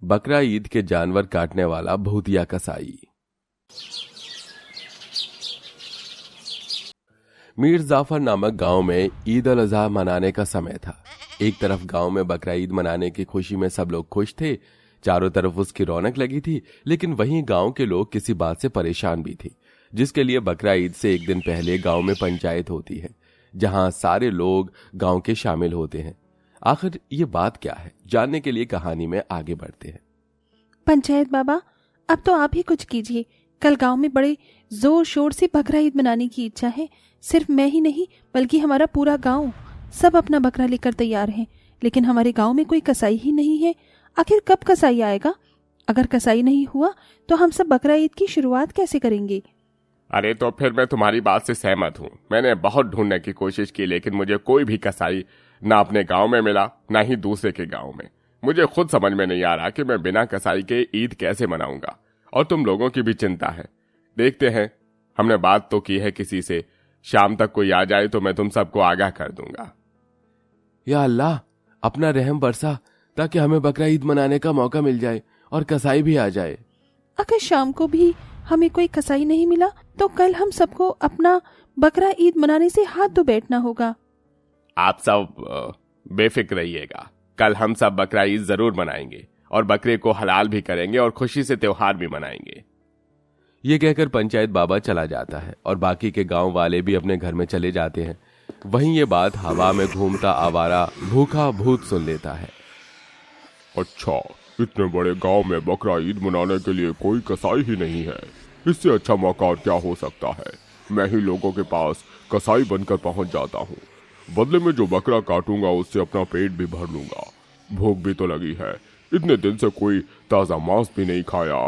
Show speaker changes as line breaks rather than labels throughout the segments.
बकरा ईद के जानवर काटने वाला भूतिया कसाई। मीर जाफर नामक गांव में ईद उल अजहा मनाने का समय था। एक तरफ गांव में बकरा ईद मनाने की खुशी में सब लोग खुश थे, चारों तरफ उसकी रौनक लगी थी, लेकिन वहीं गांव के लोग किसी बात से परेशान भी थे, जिसके लिए बकरा ईद से एक दिन पहले गांव में पंचायत होती है, जहां सारे लोग गांव के शामिल होते हैं। आखिर ये बात क्या है, जानने के लिए कहानी में आगे बढ़ते हैं।
पंचायत बाबा, अब तो आप ही कुछ कीजिए। कल गांव में बड़े जोर शोर से बकरा ईद मनाने की इच्छा है। सिर्फ मैं ही नहीं बल्कि हमारा पूरा गांव, सब अपना बकरा लेकर तैयार हैं, लेकिन हमारे गांव में कोई कसाई ही नहीं है। आखिर कब कसाई आएगा? अगर कसाई नहीं हुआ तो हम सब बकरा ईद की शुरुआत कैसे करेंगे?
अरे तो फिर मैं तुम्हारी बात से सहमत हूँ। मैंने बहुत ढूंढने की कोशिश की, लेकिन मुझे कोई भी कसाई ना अपने गांव में मिला, ना ही दूसरे के गांव में। मुझे खुद समझ में नहीं आ रहा कि मैं बिना कसाई के ईद कैसे मनाऊंगा। और तुम लोगों की भी चिंता है। देखते हैं, हमने बात तो की है किसी से, शाम तक कोई आ जाए तो मैं तुम सबको आगाह कर दूंगा।
या अल्लाह, अपना रहम बरसा ताकि हमें बकरा ईद मनाने का मौका मिल जाए और कसाई भी आ जाए।
अगर शाम को भी हमें कोई कसाई नहीं मिला तो कल हम सबको अपना बकरा ईद मनाने से हाथ धो बैठना होगा।
आप सब बेफिक्र रहिएगा, कल हम सब बकरा ईद जरूर मनाएंगे और बकरे को हलाल भी करेंगे और खुशी से त्योहार भी मनाएंगे।
ये कहकर पंचायत बाबा चला जाता है और बाकी के गांव वाले भी अपने घर में चले जाते हैं। वहीं ये बात हवा में घूमता आवारा भूखा भूत सुन लेता है।
अच्छा, इतने बड़े गांव में बकरा ईद मनाने के लिए कोई कसाई ही नहीं है। इससे अच्छा मौका और क्या हो सकता है। मैं ही लोगों के पास कसाई बनकर पहुंच जाता हूं। बदले में जो बकरा काटूंगा उससे अपना पेट भी भर लूंगा। भूख भी तो लगी है, इतने दिन से कोई ताजा मांस भी नहीं खाया।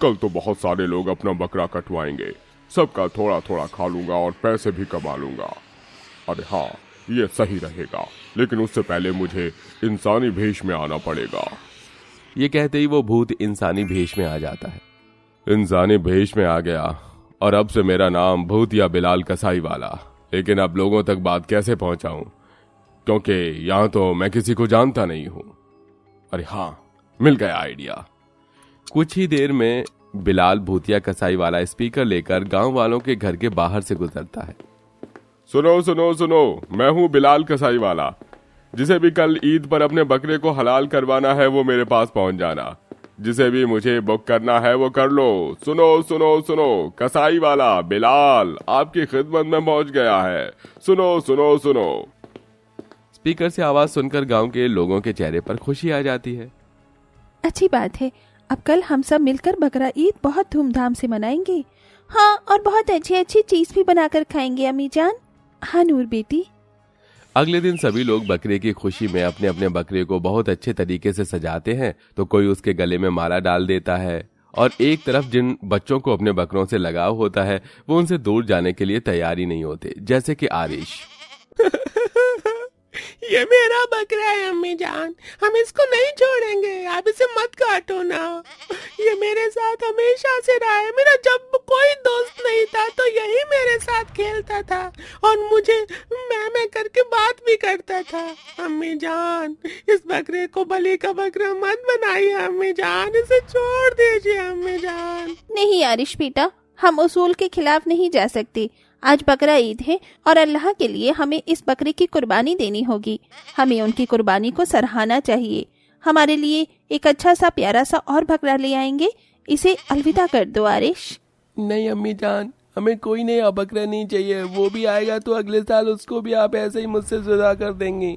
कल तो बहुत सारे लोग अपना बकरा कटवाएंगे, सबका थोड़ा थोड़ा खा लूंगा और पैसे भी कमा लूंगा। अरे हाँ, ये सही रहेगा, लेकिन उससे पहले मुझे इंसानी भेष में आना पड़ेगा।
ये कहते ही वो भूत इंसानी भेष में आ जाता है। इंसानी भेष में आ गया और अब से मेरा नाम भूतिया बिलाल कसाई वाला। लेकिन अब लोगों तक बात कैसे पहुंचाऊं, क्योंकि यहां तो मैं किसी को जानता नहीं हूं। अरे हाँ, मिल गया आइडिया। कुछ ही देर में बिलाल भूतिया कसाई वाला स्पीकर लेकर गांव वालों के घर के बाहर से गुजरता है।
सुनो सुनो सुनो, मैं हूँ बिलाल कसाई वाला। जिसे भी कल ईद पर अपने बकरे को हलाल करवाना है वो मेरे पास पहुंच जाना। जिसे भी मुझे बुक करना है वो कर लो। सुनो सुनो सुनो, कसाई वाला बिलाल आपकी खिदमत में पहुंच गया है। सुनो सुनो सुनो।
स्पीकर से आवाज सुनकर गांव के लोगों के चेहरे पर खुशी आ जाती है।
अच्छी बात है, अब कल हम सब मिलकर बकरा ईद बहुत धूमधाम से मनाएंगे। हाँ, और बहुत अच्छी अच्छी चीज भी बनाकर खाएंगे अम्मी जान। हाँ नूर बेटी।
अगले दिन सभी लोग बकरे की खुशी में अपने अपने बकरे को बहुत अच्छे तरीके से सजाते हैं। तो कोई उसके गले में माला डाल देता है और एक तरफ जिन बच्चों को अपने बकरों से लगाव होता है वो उनसे दूर जाने के लिए तैयार ही नहीं होते, जैसे कि आरिश।
ये मेरा बकरा है अम्मी जान, हम इसको नहीं छोड़ेंगे, आप इसे मत काटो ना। ये मेरे साथ हमेशा से रहा है। मेरा जब कोई दोस्त नहीं था तो यही मेरे साथ खेलता था और मुझे मैं करके बात भी करता था। अम्मी जान, इस बकरे को बलि का बकरा मत बनाइए अम्मी जान, इसे छोड़ दीजिए अम्मी जान।
नहीं आरिश बेटा, हम उसूल के खिलाफ नहीं जा सकते। आज बकरा ईद है और अल्लाह के लिए हमें इस बकरे की कुर्बानी देनी होगी। हमें उनकी कुर्बानी को सराहना चाहिए। हमारे लिए एक अच्छा सा प्यारा सा और बकरा ले आएंगे। इसे अलविदा कर दो आरिश।
नहीं अम्मी जान, हमें कोई नया बकरा नहीं चाहिए। वो भी आएगा तो अगले साल उसको भी आप ऐसे ही मुझसे जुदा कर देंगे।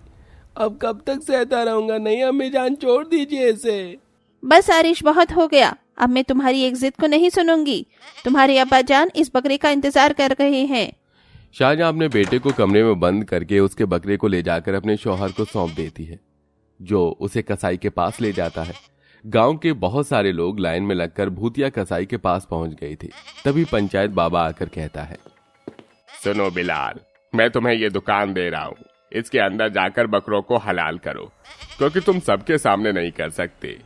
अब कब तक सहता रहूंगा। नहीं अम्मी जान, छोड़ दीजिए इसे।
बस आरिश, बहुत हो गया। अब मैं तुम्हारी एक जिद को नहीं सुनूंगी। तुम्हारे अब्बा जान इस बकरे का इंतजार कर रहे हैं।
शाहजहां अपने बेटे को कमरे में बंद करके उसके बकरे को ले जाकर अपने शौहर को सौंप देती है, जो उसे कसाई के पास ले जाता है। गांव के बहुत सारे लोग लाइन में लगकर भूतिया कसाई के पास पहुंच गए थे। तभी पंचायत बाबा आकर कहता है,
सुनो बिलाल, मैं तुम्हें ये दुकान दे रहा हूँ, इसके अंदर जाकर बकरों को हलाल करो, क्योंकि तुम सबके सामने नहीं कर सकते।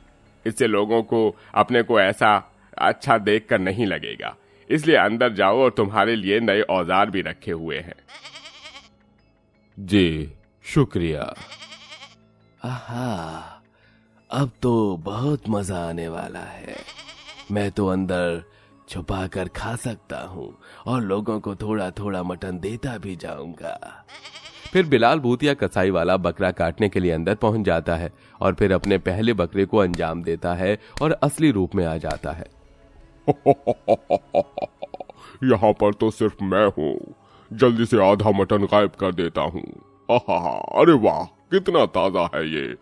इससे लोगों को अपने को ऐसा अच्छा देखकर नहीं लगेगा। इसलिए अंदर जाओ और तुम्हारे लिए नए औजार भी रखे हुए हैं।
जी शुक्रिया। आहा, अब तो बहुत मजा आने वाला है। मैं तो अंदर छुपा कर खा सकता हूँ और लोगों को थोड़ा थोड़ा मटन देता भी जाऊंगा। फिर बिलाल भूतिया कसाई वाला बकरा काटने के लिए अंदर पहुंच जाता है और फिर अपने पहले बकरे को अंजाम देता है और असली रूप में आ जाता है।
यहाँ पर तो सिर्फ मैं हूँ, जल्दी से आधा मटन गायब कर देता हूँ। अरे वाह, कितना ताजा है ये।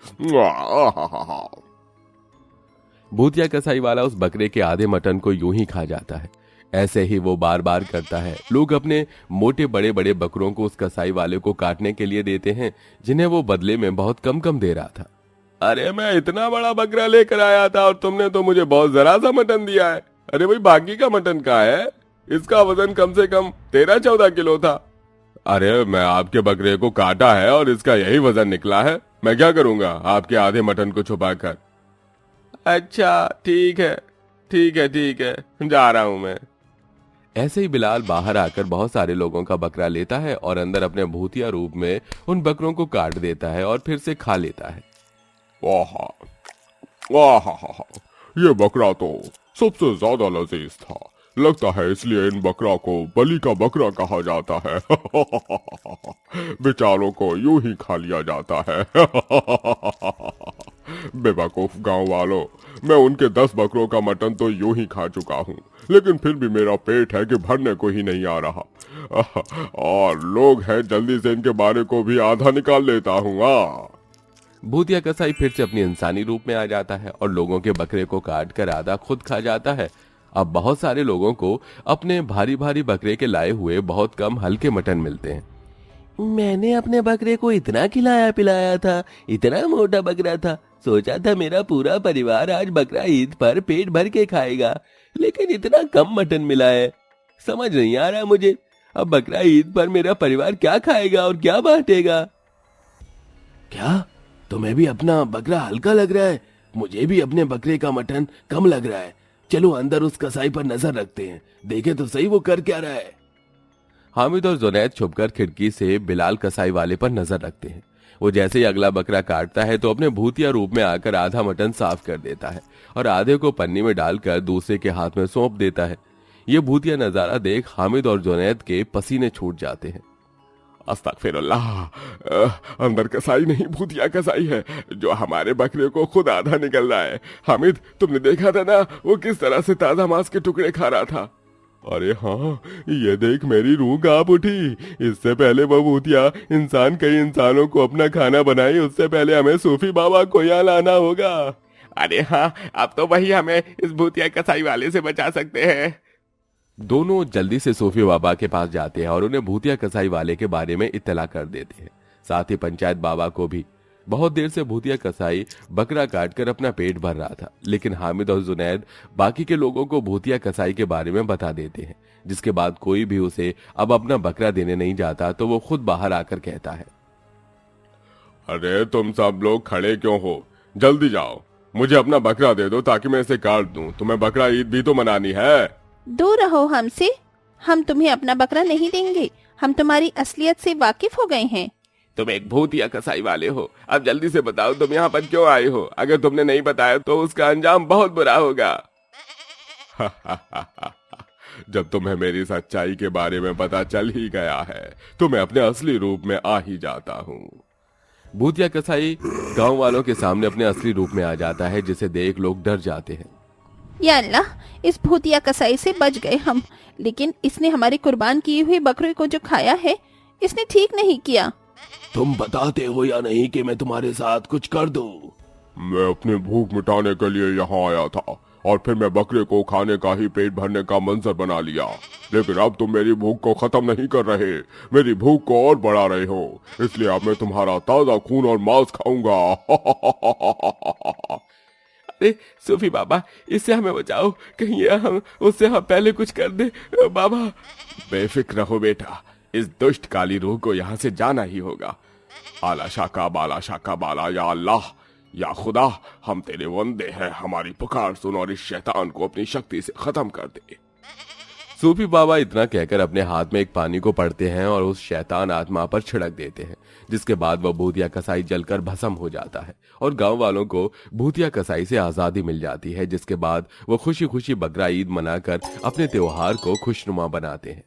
भूतिया कसाई वाला उस बकरे के आधे मटन को यूं ही खा जाता है। ऐसे ही वो बार बार करता है। लोग अपने मोटे बड़े बड़े बकरों को उस कसाई वाले को काटने के लिए देते हैं, जिन्हें वो बदले में बहुत कम कम दे रहा था।
अरे मैं इतना बड़ा बकरा लेकर आया था और तुमने तो मुझे बहुत जरा सा मटन दिया है। अरे भाई, बाकी का मटन कहाँ है? इसका वजन कम से कम 13-14 किलो था।
अरे मैं आपके बकरे को काटा है और इसका यही वजन निकला है। मैं क्या करूंगा आपके आधे मटन को छुपाकर।
अच्छा ठीक है, जा रहा हूं मैं।
ऐसे ही बिलाल बाहर आकर बहुत सारे लोगों का बकरा लेता है और अंदर अपने भूतिया रूप में उन बकरों को काट देता है और फिर से खा लेता है।
ये बकरा तो सबसे ज्यादा लजीज था। लगता है इसलिए इन बकरा को बलि का बकरा कहा जाता है। बेचारों को यूं ही खा लिया जाता है। बेवकूफ गांव वालों, मैं उनके 10 बकरों का मटन तो यूं ही खा चुका हूँ, लेकिन फिर भी मेरा पेट है कि भरने को ही नहीं आ रहा। और लोग हैं, जल्दी से इनके बारे को भी आधा निकाल लेता हूँ।
भूतिया कसाई फिर से अपनी इंसानी रूप में आ जाता है और लोगों के बकरे को काट कर आधा खुद खा जाता है। अब बहुत सारे लोगों को अपने भारी भारी बकरे के लाए हुए बहुत कम हल्के मटन मिलते हैं। मैंने अपने बकरे को इतना खिलाया पिलाया था, इतना मोटा बकरा था, सोचा था मेरा पूरा परिवार आज बकरा ईद पर पेट भर के खाएगा, लेकिन इतना कम मटन मिला है। समझ नहीं आ रहा मुझे, अब बकरा ईद पर मेरा परिवार क्या खाएगा और क्या बांटेगा। क्या तुम्हें भी अपना बकरा हल्का लग रहा है? मुझे भी अपने बकरे का मटन कम लग रहा है। चलो अंदर उस कसाई पर नजर रखते हैं, देखे तो सही वो कर क्या रहा है। हामिद और जुनैद छुपकर खिड़की से बिलाल कसाई वाले पर नजर रखते हैं। वो जैसे ही अगला बकरा काटता है तो अपने भूतिया रूप में आकर आधा मटन साफ कर देता है और आधे को पन्नी में डालकर दूसरे के हाथ में सौंप देता है। ये भूतिया नजारा देख हामिद और जुनैद के पसीने छूट जाते हैं।
अस्तगफिरुल्लाह, अंदर कसाई नहीं भूतिया कसाई है जो हमारे बकरे को खुद आधा निकल रहा है। हामिद, तुमने देखा था ना वो किस तरह से ताजा मांस के टुकड़े खा रहा था?
अरे हाँ, ये देख मेरी रूह कांप उठी। इससे पहले वो भूतिया इंसान कई इंसानों को अपना खाना बनाई, उससे पहले हमें सूफी बाबा को यहाँ लाना होगा।
अरे हाँ, अब तो वही हमें इस भूतिया कसाई वाले से बचा सकते हैं।
दोनों जल्दी से सूफी बाबा के पास जाते हैं और उन्हें भूतिया कसाई वाले के बारे में इत्तला कर देते हैं। साथ ही पंचायत बाबा को भी। बहुत देर से भूतिया कसाई बकरा काटकर अपना पेट भर रहा था, लेकिन हामिद और जुनैद बाकी के लोगों को भूतिया कसाई के बारे में बता देते हैं, जिसके बाद कोई भी उसे अब अपना बकरा देने नहीं जाता तो वो खुद बाहर आकर कहता है,
अरे तुम सब लोग खड़े क्यों हो? जल्दी जाओ, मुझे अपना बकरा दे दो ताकि मैं इसे काट दूं। तुम्हें बकरा ईद भी तो मनानी है।
दूर रहो हमसे, हम तुम्हें अपना बकरा नहीं देंगे। हम तुम्हारी असलियत से वाकिफ हो गए हैं।
तुम एक भूतिया कसाई वाले हो। अब जल्दी से बताओ तुम यहाँ पर क्यों आए हो? अगर तुमने नहीं बताया तो उसका अंजाम बहुत बुरा होगा।
जब तुम्हें मेरी सच्चाई के बारे में पता चल ही गया है तो मैं अपने असली रूप में आ ही जाता हूँ। भूतिया कसाई गांव वालों के सामने अपने असली रूप में आ जाता है, जिसे देख लोग डर जाते हैं।
या अल्लाह, इस भूतिया कसाई से बच गए हम, लेकिन इसने हमारे कुर्बान किए हुए बकरे को जो खाया है, इसने ठीक नहीं किया।
तुम बताते हो या नहीं कि मैं तुम्हारे साथ कुछ कर दूं?
मैं अपनी भूख मिटाने के लिए यहाँ आया था और फिर मैं बकरे को खाने का ही पेट भरने का मंजर बना लिया, लेकिन अब तुम मेरी भूख को खत्म नहीं कर रहे, मेरी भूख को और बढ़ा रहे हो। इसलिए अब मैं तुम्हारा ताजा खून और मांस खाऊंगा।
अरे सूफी बाबा, इससे हमें बचाओ, कहीं हम उससे पहले कुछ कर दे बाबा।
बेफिक्र रहो बेटा, इस दुष्ट काली रूह को यहाँ से जाना ही होगा। आला शाका बाला, या अल्लाह, या खुदा, हम तेरे बंदे हैं, हमारी पुकार सुन और इस शैतान को अपनी शक्ति से खत्म कर दे।
सूफी बाबा इतना कहकर अपने हाथ में एक पानी को पड़ते हैं और उस शैतान आत्मा पर छिड़क देते हैं, जिसके बाद वह भूतिया कसाई जलकर भस्म हो जाता है और गांव वालों को भूतिया कसाई से आजादी मिल जाती है, जिसके बाद वो खुशी खुशी बकरा ईद मनाकर अपने त्योहार को खुशनुमा बनाते हैं।